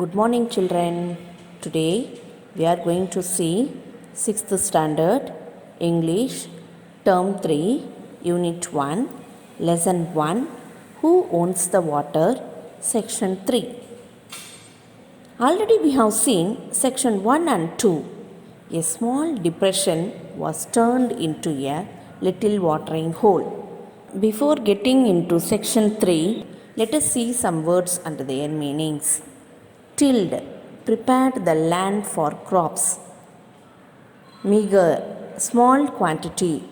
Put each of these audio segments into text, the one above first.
Good morning, children. Today we are going to see 6th Standard English Term 3 Unit 1 Lesson 1 Who Owns the Water Section 3. Already we have seen Section 1 and 2. A small depression was turned into a little watering hole. Before getting into Section 3, let us see some words and their meanings. Tilled, prepared the land for crops. Meager, small quantity.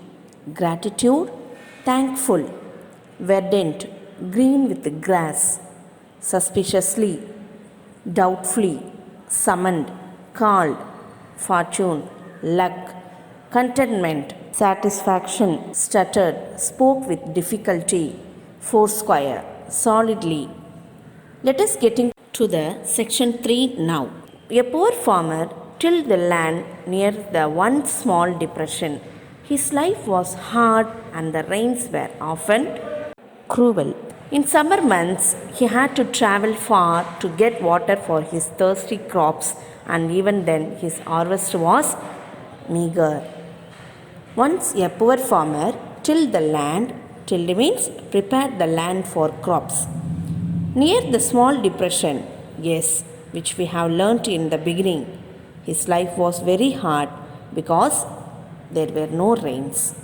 Gratitude, thankful. Verdant, green with grass. Suspiciously, doubtfully. Summoned, called. Fortune, luck. Contentment, satisfaction. Stuttered, spoke with difficulty. Foursquare, solidly. Let us get into the section 3 now. A poor farmer tilled the land near the one small depression. His life was hard and the rains were often cruel. In summer months, he had to travel far to get water for his thirsty crops, and even then his harvest was meager. Once a poor farmer tilled the land. Tilled means prepared the land for crops. Near the small depression, yes, which we have learnt in the beginning, his life was very hard because there were no rains.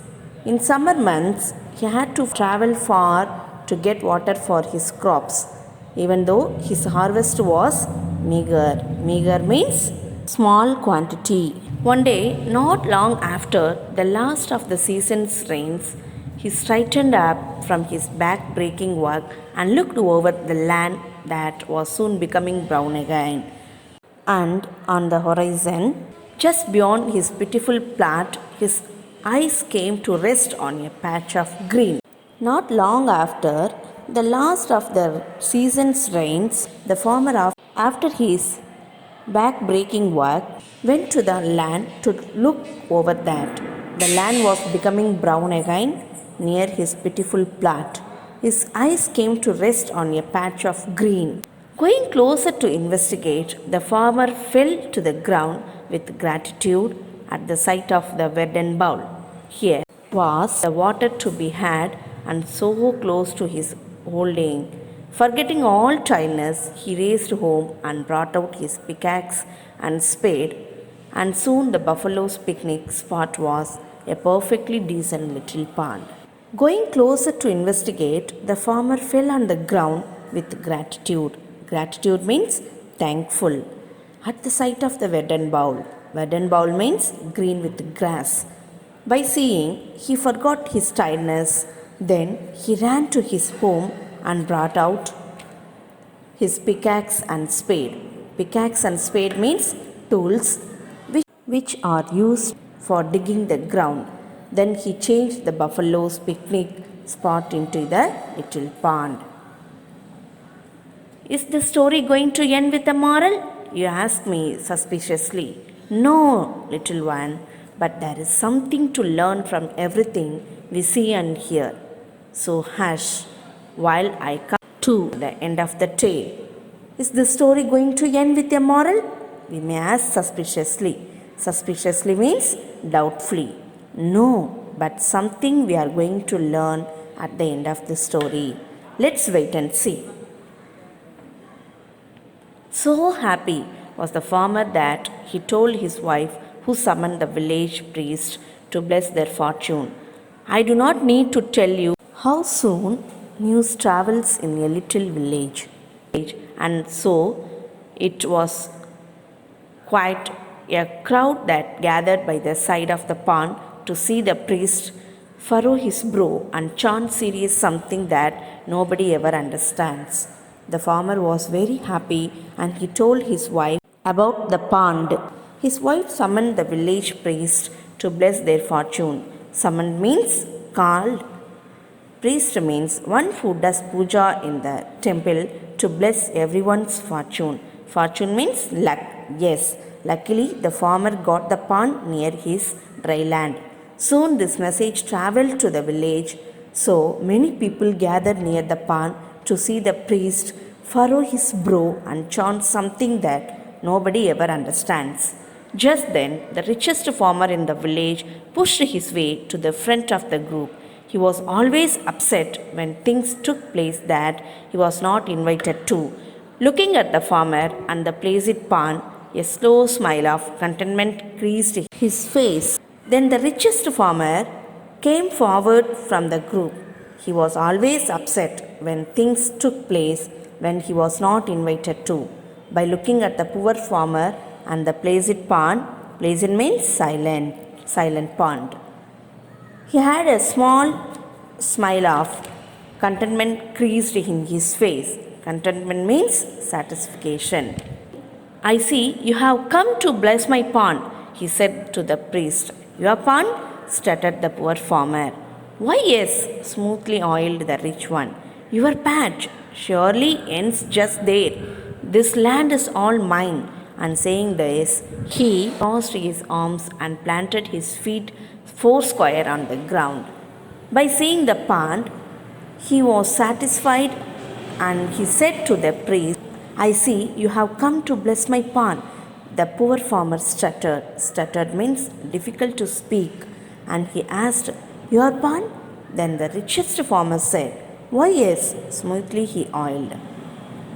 In summer months, he had to travel far to get water for his crops, even though his harvest was meager. Meager means small quantity. One day, not long after the last of the season's rains, he straightened up from his back-breaking work and looked over the land that was soon becoming brown again. And on the horizon, just beyond his pitiful plot, his eyes came to rest on a patch of green. Not long after the last of the season's rains, the farmer, after his back-breaking work, went to the land to look over that. The land was becoming brown again near his pitiful plot. His eyes came to rest on a patch of green. Going closer to investigate, the farmer fell to the ground with gratitude at the sight of the verdant bowl. Here was the water to be had, and so close to his holding. Forgetting all tiredness, he raced home and brought out his pickaxe and spade, and soon the buffalo's picnic spot was a perfectly decent little pond. Going closer to investigate, the farmer fell on the ground with gratitude. Gratitude means thankful. At the sight of the verdant bowl. Verdant bowl means green with grass. By seeing, he forgot his tiredness. Then he ran to his home and brought out his pickaxe and spade. Pickaxe and spade means tools which are used for digging the ground. Then he changed the buffalo's picnic spot into the little pond. Is the story going to end with a moral? You ask me suspiciously. No, little one, but there is something to learn from everything we see and hear. So hush while I come to the end of the tale. Is the story going to end with a moral? We may ask suspiciously. Suspiciously means doubtfully. No, but something we are going to learn at the end of the story. Let's wait and see. So happy was the farmer that he told his wife, who summoned the village priest to bless their fortune. I do not need to tell you how soon news travels in a little village. And so it was quite a crowd that gathered by the side of the pond to see the priest furrow his brow and chant serious something that nobody ever understands. The farmer was very happy and he told his wife about the pond. His wife summoned the village priest to bless their fortune. Summoned means called. Priest means one who does puja in the temple to bless everyone's fortune. Fortune means luck. Yes, luckily the farmer got the pond near his dry land. Soon this message traveled to the village, so many people gathered near the pond to see the priest furrow his brow, and chant something that nobody ever understands. Just then, the richest farmer in the village pushed his way to the front of the group. He was always upset when things took place that he was not invited to. Looking at the farmer and the placid pond, a slow smile of contentment creased his face. Then the richest farmer came forward from the group. He was always upset when things took place when he was not invited to. By looking at the poor farmer and the placid pond, placid means silent pond. He had a small smile of contentment creased in his face. Contentment means satisfaction. I see you have come to bless my pond, he said to the priest. Your pond? Stuttered the poor farmer. Why, yes, smoothly oiled the rich one. Your patch surely ends just there. This land is all mine. And saying this, he crossed his arms and planted his feet foursquare on the ground. By seeing the pond, he was satisfied and he said to the priest, I see you have come to bless my pond. The poor farmer stuttered. Stuttered means difficult to speak. And he asked, Your pond? Then the richest farmer said, Why, yes, smoothly he oiled.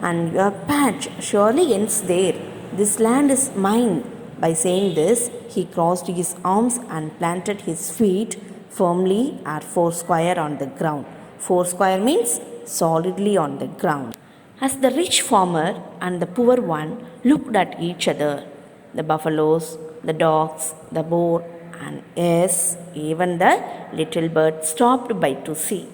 And your patch surely ends there. This land is mine. By saying this, he crossed his arms and planted his feet firmly at foursquare on the ground. Foursquare means solidly on the ground. As the rich farmer and the poor one looked at each other, the buffaloes, the dogs, the boar, and yes, even the little bird stopped by to see.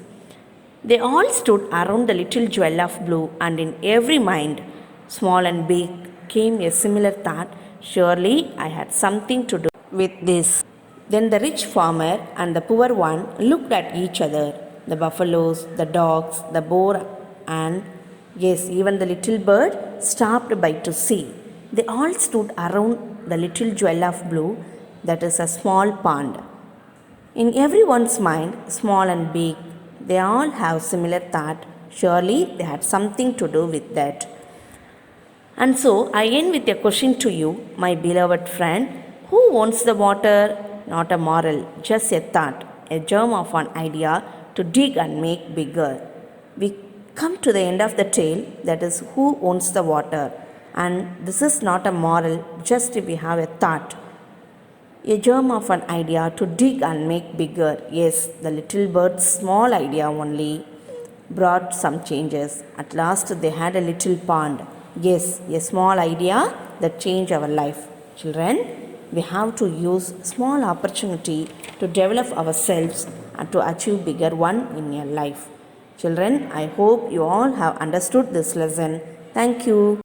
They all stood around the little jewel of blue, and in every mind, small and big, came a similar thought, surely I had something to do with this. Then the rich farmer and the poor one looked at each other, the buffaloes, the dogs, the boar, and yes, even the little bird stopped by to see. They all stood around the little jewel of blue, that is a small pond. In everyone's mind, small and big, they all have similar thought, surely they had something to do with that. And so I end with a question to you, my beloved friend. Who owns the water? Not a moral, just a thought, a germ of an idea to dig and make bigger. We come to the end of the tale, that is, who owns the water? And this is not a moral, just we have a thought, a germ of an idea to dig and make bigger. Yes, the little bird's small idea only brought some changes. At last they had a little pond. Yes, a small idea that changed our life. Children, we have to use small opportunity to develop ourselves and to achieve bigger one in your life. Children, I hope you all have understood this lesson. Thank you.